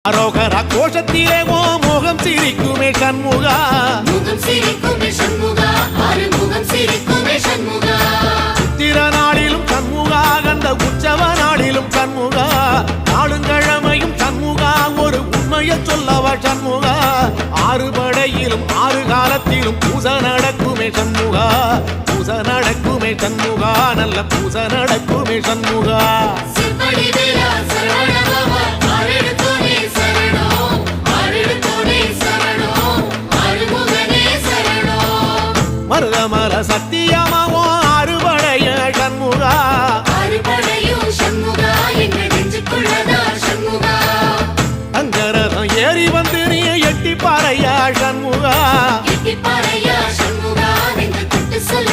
அரோகரா கோஷத்திலே ஓ முகம் சிரிக்குமே சண்முகா, முகம் சிரிக்குமே சண்முகா, ஆறுமுகம் சிரிக்குமே சண்முகா. சித்திர நாளிலும் சண்முகா, கந்த உற்சவ நாளிலும் சண்முகா, நாளுங்கிழமையும் சண்முகா, ஒரு உண்மையை சொல்லவா சண்முகா. ஆறு படையிலும் ஆறு காலத்திலும் பூசை நடக்குமே சண்முகா, பூசை நடக்குமே சண்முகா, நல்ல பூசை நடக்குமே சண்முகா. சிற்படி வீரா சரவண பவா, ஆறெடுத்தோனே சரணம், ஆறெடுத்தோனே சரணம், ஆறுமுகனே சரணம். மருதமர சத்தியமாவோ அறுபடைய சண்முகா, அறுபடையும் சண்முகா, எங்க நெஞ்சுக்குள்ளதா சண்முகா. அங்கரதம் ஏறி வந்து நீ எட்டி பாறையா சண்முகா, எட்டி பாறையா சண்முகா, நெஞ்சு தொட்டு சொல்ல